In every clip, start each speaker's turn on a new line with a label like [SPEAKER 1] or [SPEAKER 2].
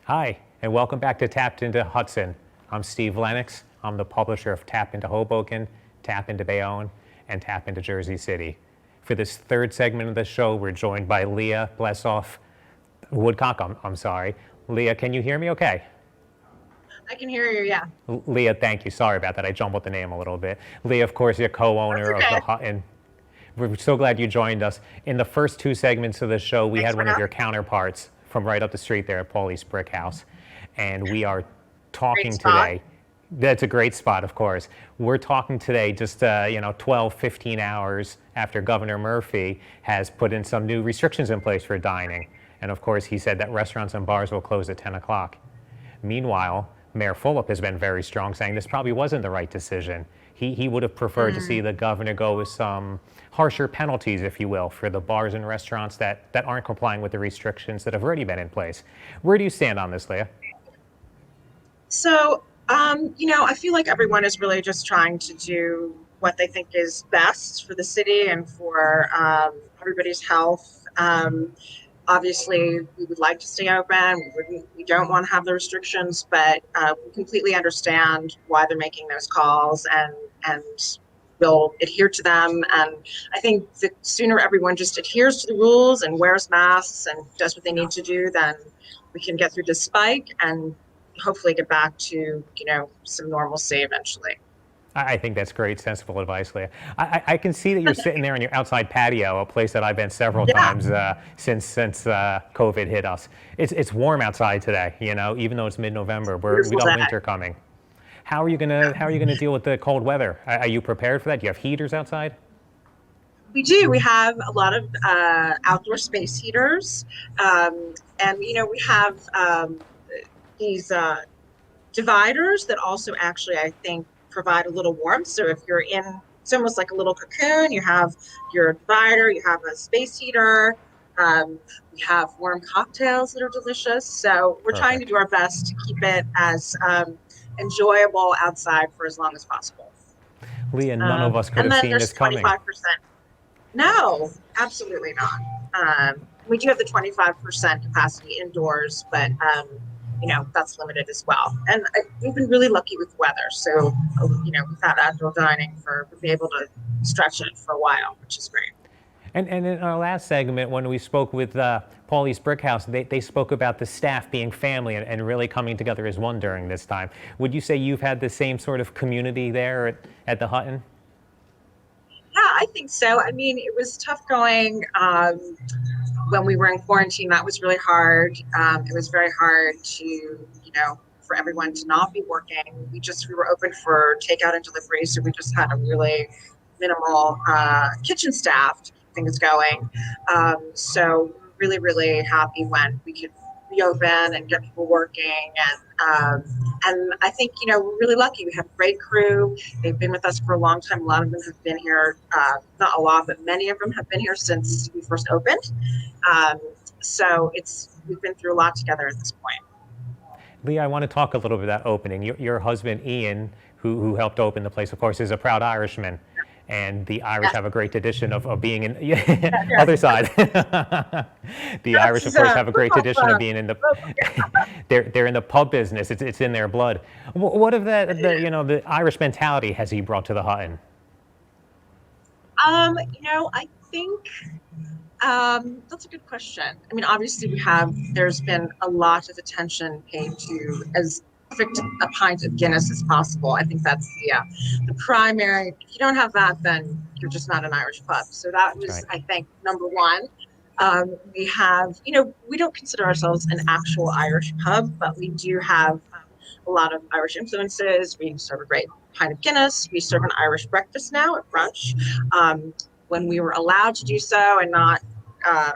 [SPEAKER 1] Hi, and welcome back to TAPinto Hudson. I'm Steve Lennox. I'm the publisher of TAPinto Hoboken, TAPinto Bayonne, and TAPinto Jersey City. For this third segment of the show, we're joined by Leah Blesoff, Woodcock. I'm sorry. Leah, can you hear me okay?
[SPEAKER 2] I can hear you, yeah.
[SPEAKER 1] Leah, thank you. Sorry about that. I jumbled the name a little bit. Leah, of course, you're
[SPEAKER 2] That's
[SPEAKER 1] co-owner of the
[SPEAKER 2] okay.
[SPEAKER 1] Hutton. We're so glad you joined us. In the first two segments of the show, we
[SPEAKER 2] Thanks
[SPEAKER 1] had
[SPEAKER 2] for
[SPEAKER 1] one of
[SPEAKER 2] having
[SPEAKER 1] your
[SPEAKER 2] me.
[SPEAKER 1] counterparts from right up the street there at Paulie's Brick House. And we are
[SPEAKER 2] Great
[SPEAKER 1] talking
[SPEAKER 2] spot.
[SPEAKER 1] today. That's a great spot, of course. We're talking today just 12, 15 hours after Governor Murphy has put in some new restrictions in place for dining. And of course, he said that restaurants and bars will close at 10 o'clock. Meanwhile, Mayor Fulop has been very strong, saying this probably wasn't the right decision. He would have preferred to see
[SPEAKER 2] Mm.
[SPEAKER 1] the governor go with some harsher penalties, if you will, for the bars and restaurants that aren't complying with the restrictions that have already been in place. Where do you stand on this, Leah?
[SPEAKER 2] I feel like everyone is really just trying to do what they think is best for the city and for everybody's health. Obviously, we would like to stay open. We don't want to have the restrictions, but we completely understand why they're making those calls and will adhere to them. And I think the sooner everyone just adheres to the rules and wears masks and does what they need to do, then we can get through this spike and hopefully get back to some normalcy eventually.
[SPEAKER 1] I think that's great, sensible advice, Leah. I can see that you're sitting there on your outside patio, a place that I've been several
[SPEAKER 2] Yeah,
[SPEAKER 1] times since COVID hit us. It's warm outside today, even though it's mid-November. We
[SPEAKER 2] beautiful
[SPEAKER 1] got
[SPEAKER 2] day.
[SPEAKER 1] winter coming. How are you gonna deal with the cold weather? Are you prepared for that? Do you have heaters outside?
[SPEAKER 2] We do. We have a lot of outdoor space heaters, and we have these dividers that also actually, I think, provide a little warmth. So if you're in, it's almost like a little cocoon. You have your divider, you have a space heater. We have warm cocktails that are delicious. So we're trying to
[SPEAKER 1] Perfect.
[SPEAKER 2] do our best to keep it as enjoyable outside for as long as possible.
[SPEAKER 1] Leah, none of us could
[SPEAKER 2] And
[SPEAKER 1] have
[SPEAKER 2] then
[SPEAKER 1] seen this
[SPEAKER 2] there's
[SPEAKER 1] coming.
[SPEAKER 2] 25%. No, absolutely not. We do have the 25% capacity indoors, but that's limited as well. And we've been really lucky with weather, so we've had outdoor dining for we've been able to stretch it for a while, which is great.
[SPEAKER 1] And in our last segment, when we spoke with Paulie's Brick House, they spoke about the staff being family and really coming together as one during this time. Would you say you've had the same sort of community there at the Hutton?
[SPEAKER 2] Yeah, I think so. I mean, it was tough going when we were in quarantine. That was really hard. It was very hard to, for everyone to not be working. We were open for takeout and delivery, so we just had a really minimal kitchen staff to keep things going. So really, really happy when we could reopen and get people working and I think we're really lucky. We have a great crew. They've been with us for a long time. A lot of them have been here, not a lot, but many of them have been here since we first opened. Um, so we've been through a lot together at this point.
[SPEAKER 1] Leah, I want to talk a little bit about opening. Your husband, Ian, who helped open the place, of course, is a proud Irishman. And the Irish
[SPEAKER 2] Yes,
[SPEAKER 1] have a great tradition of being in, yeah, other
[SPEAKER 2] yes.
[SPEAKER 1] side. The Irish, of
[SPEAKER 2] That's
[SPEAKER 1] course, have a great
[SPEAKER 2] football
[SPEAKER 1] tradition of
[SPEAKER 2] club.
[SPEAKER 1] being in the, they're in the pub business. It's in their blood. What of the Irish mentality has he brought to the Hutton?
[SPEAKER 2] I think that's a good question. I mean, obviously, there's been a lot of attention paid to as perfect a pint of Guinness as possible. I think that's the primary. If you don't have that, then you're just not an Irish pub. So that
[SPEAKER 1] That's
[SPEAKER 2] was,
[SPEAKER 1] right.
[SPEAKER 2] I think, number one. We have, we don't consider ourselves an actual Irish pub, but we do have a lot of Irish influences. We serve a great pint of Guinness. We serve an Irish breakfast now at brunch. When we were allowed to do so and not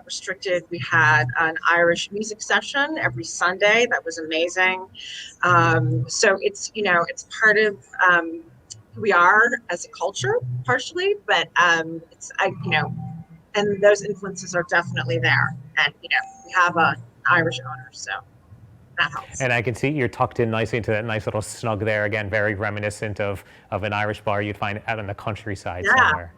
[SPEAKER 2] restricted, we had an Irish music session every Sunday. That was amazing. So it's part of who we are as a culture, partially, but and those influences are definitely there. And we have an Irish owner, so that helps.
[SPEAKER 1] And I can see you're tucked in nicely into that nice little snug there. Again, very reminiscent of an Irish bar you'd find out in the countryside
[SPEAKER 2] Yeah,
[SPEAKER 1] somewhere.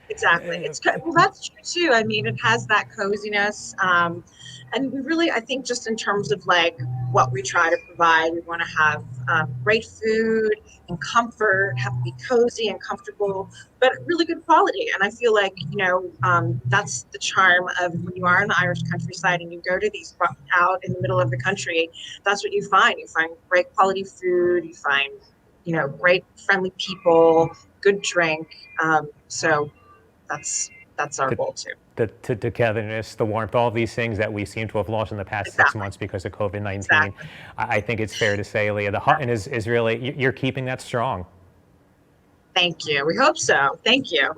[SPEAKER 2] exactly. Well, that's true too. I mean, it has that coziness, and we really, I think, just in terms of like what we try to provide. We want to have great food and comfort, have to be cozy and comfortable, but really good quality. And I feel like, that's the charm of when you are in the Irish countryside and you go to these out in the middle of the country, that's what you find. You find great quality food, you find, great friendly people, good drink. So that's our goal too.
[SPEAKER 1] The togetherness, the warmth, all these things that we seem to have lost in the past 6 months because of COVID-19.
[SPEAKER 2] Exactly.
[SPEAKER 1] I think it's fair to say, Leah, the Hutton is really, you're keeping that strong.
[SPEAKER 2] Thank you. We hope so. Thank you.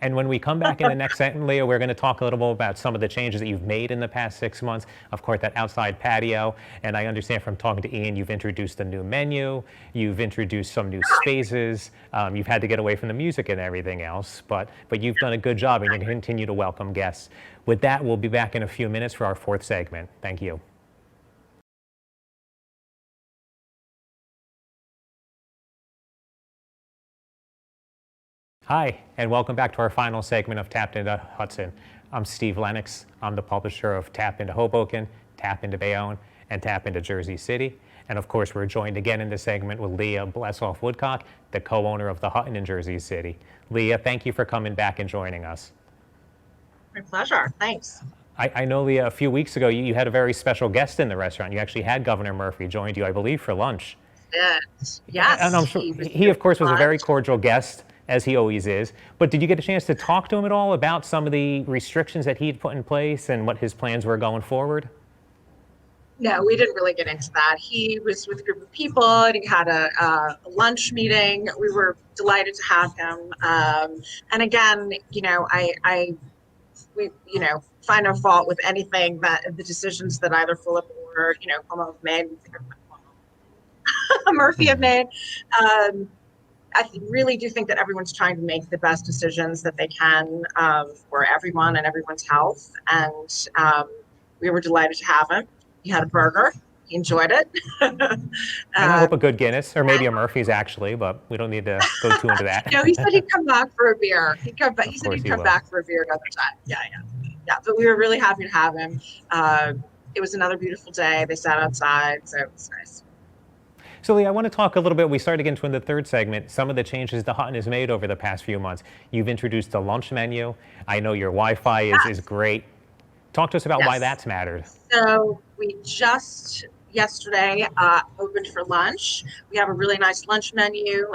[SPEAKER 1] And when we come back in the next segment, Leah, we're going to talk a little bit about some of the changes that you've made in the past 6 months. Of course, that outside patio. And I understand from talking to Ian, you've introduced a new menu. You've introduced some new spaces. You've had to get away from the music and everything else. But you've done a good job, and you continue to welcome guests. With that, we'll be back in a few minutes for our fourth segment. Thank you. Hi, and welcome back to our final segment of TAPinto Hudson. I'm Steve Lennox. I'm the publisher of TAPinto Hoboken, TAPinto Bayonne, and TAPinto Jersey City. And of course, we're joined again in this segment with Leah Blesoff Woodcock, the co-owner of the Hutton in Jersey City. Leah, thank you for coming back and joining us.
[SPEAKER 2] My pleasure. Thanks.
[SPEAKER 1] I know, Leah, a few weeks ago, you had a very special guest in the restaurant. You actually had Governor Murphy joined you, I believe, for lunch.
[SPEAKER 2] Yes.
[SPEAKER 1] And I'm sure he of course, was a very cordial guest, as he always is. But did you get a chance to talk to him at all about some of the restrictions that he'd put in place and what his plans were going forward?
[SPEAKER 2] No, we didn't really get into that. He was with a group of people and he had a lunch meeting. We were delighted to have him. And again, we find no fault with anything that the decisions that either Philip or, Cuomo have made, Murphy have made. I really do think that everyone's trying to make the best decisions that they can for everyone and everyone's health. And we were delighted to have him. He had a burger. He enjoyed it.
[SPEAKER 1] And I hope a good Guinness, or maybe a Murphy's actually, but we don't need to go too into that.
[SPEAKER 2] No, he said he'd come back for a beer. He said he'd come back for a beer another time. Yeah. But we were really happy to have him. It was another beautiful day. They sat outside, so it was nice.
[SPEAKER 1] So, Leah, I want to talk a little bit, we started to get into in the third segment, some of the changes the Hutton has made over the past few months. You've introduced a lunch menu. I know your Wi-Fi is great. Talk to us about why that's mattered.
[SPEAKER 2] So we just yesterday opened for lunch. We have a really nice lunch menu.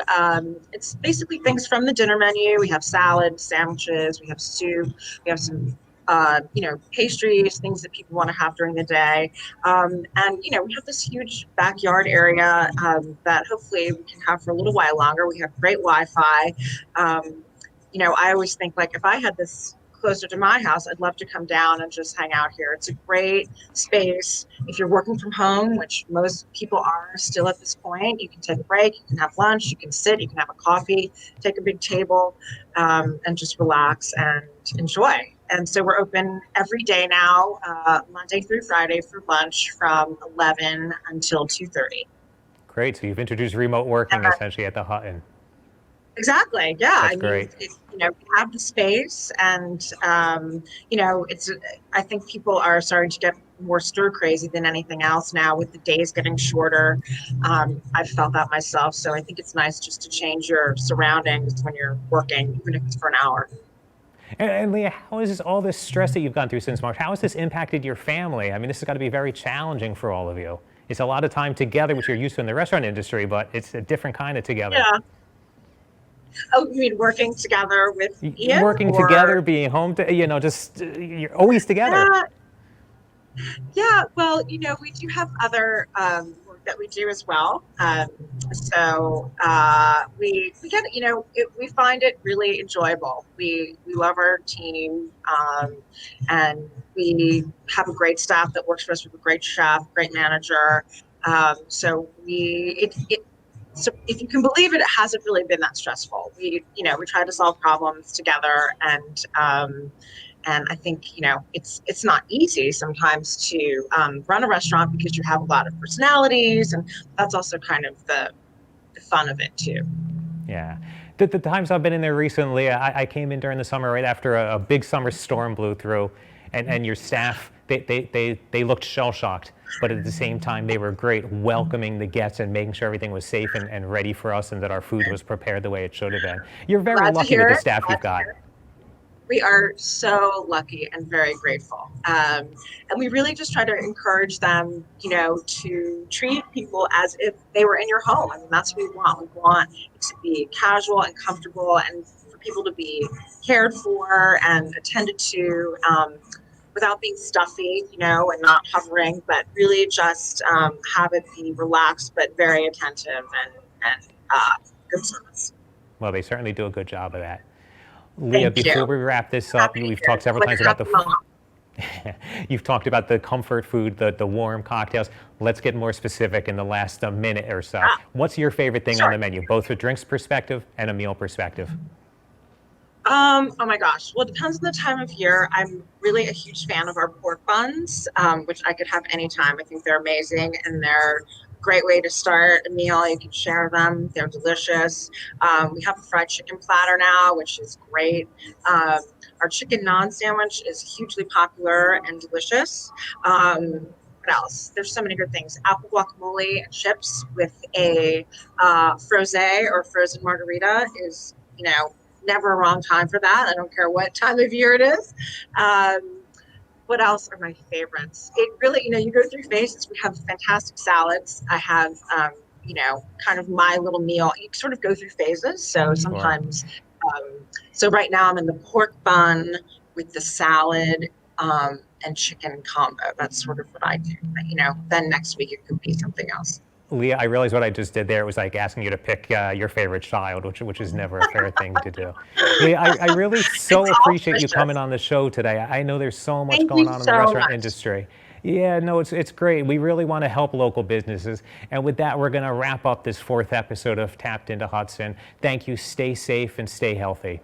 [SPEAKER 2] It's basically things from the dinner menu. We have salad, sandwiches, we have soup, we have some pastries, things that people want to have during the day. And, we have this huge backyard area that hopefully we can have for a little while longer. We have great Wi-Fi. I always think, like, if I had this closer to my house, I'd love to come down and just hang out here. It's a great space. If you're working from home, which most people are still at this point, you can take a break, you can have lunch, you can sit, you can have a coffee, take a big table, and just relax and enjoy. And so we're open every day now, Monday through Friday for lunch from 11 until 2:30.
[SPEAKER 1] Great. So you've introduced remote working essentially at the Hutton.
[SPEAKER 2] Exactly. Yeah.
[SPEAKER 1] That's great.
[SPEAKER 2] We have the space, and I think people are starting to get more stir crazy than anything else now with the days getting shorter. I've felt that myself. So I think it's nice just to change your surroundings when you're working, even if it's for an hour.
[SPEAKER 1] And Leah, how is all this stress that you've gone through since March, how has this impacted your family? I mean, this has got to be very challenging for all of you. It's a lot of time together, which you're used to in the restaurant industry, but it's a different kind of together.
[SPEAKER 2] Yeah. Oh, you mean working together with Ian?
[SPEAKER 1] Working together, being home, you're always together.
[SPEAKER 2] Yeah. Well, we do have other work that we do as well. So we get, we find it really enjoyable. We love our team, and we have a great staff that works for us. We have a great chef, great manager. So so if you can believe it, it hasn't really been that stressful. We try to solve problems together, and I think, it's not easy sometimes to run a restaurant because you have a lot of personalities, and that's also kind of the fun of it too.
[SPEAKER 1] Yeah. The times I've been in there recently, I came in during the summer right after a big summer storm blew through, and your staff they looked shell-shocked, but at the same time, they were great welcoming the guests and making sure everything was safe and ready for us and that our food was prepared the way it should have been. You're very
[SPEAKER 2] Glad to
[SPEAKER 1] lucky
[SPEAKER 2] hear
[SPEAKER 1] with the
[SPEAKER 2] it.
[SPEAKER 1] staff
[SPEAKER 2] Glad
[SPEAKER 1] you've
[SPEAKER 2] to
[SPEAKER 1] got.
[SPEAKER 2] hear it. We are so lucky and very grateful. And we really just try to encourage them, to treat people as if they were in your home. I mean, that's what we want. We want it to be casual and comfortable and for people to be cared for and attended to without being stuffy, and not hovering, but really just have it be relaxed but very attentive and good service.
[SPEAKER 1] Well, they certainly do a good job of that. Leah,
[SPEAKER 2] Thank
[SPEAKER 1] before
[SPEAKER 2] you.
[SPEAKER 1] we wrap this up,
[SPEAKER 2] Happy to
[SPEAKER 1] we've
[SPEAKER 2] hear
[SPEAKER 1] talked
[SPEAKER 2] it.
[SPEAKER 1] several
[SPEAKER 2] Like
[SPEAKER 1] times
[SPEAKER 2] a
[SPEAKER 1] about
[SPEAKER 2] happy mom.
[SPEAKER 1] you've talked about the comfort food, the warm cocktails. Let's get more specific in the last minute or so. What's your favorite thing on the menu, both a drinks perspective and a meal perspective?
[SPEAKER 2] Oh my gosh. Well, it depends on the time of year. I'm really a huge fan of our pork buns, which I could have anytime. I think they're amazing and they're a great way to start a meal. You can share them. They're delicious. We have a fried chicken platter now, which is great. Our chicken naan sandwich is hugely popular and delicious. What else? There's so many good things. Apple guacamole and chips with a frosé or frozen margarita is, never a wrong time for that. I don't care what time of year it is. What else are my favorites? It really, you go through phases. We have fantastic salads. I have, kind of my little meal. You sort of go through phases. So sometimes, so right now I'm in the pork bun with the salad and chicken combo. That's sort of what I do. Then next week it could be something else.
[SPEAKER 1] Leah, I realized what I just did there was like asking you to pick your favorite child, which is never a fair thing to do. Leah, I really so appreciate you coming on the show today. I know there's so much going on in the restaurant industry. Yeah, no, it's great. We really want to help local businesses. And with that, we're going to wrap up this 4th episode of Tapped into Hudson. Thank you. Stay safe and stay healthy.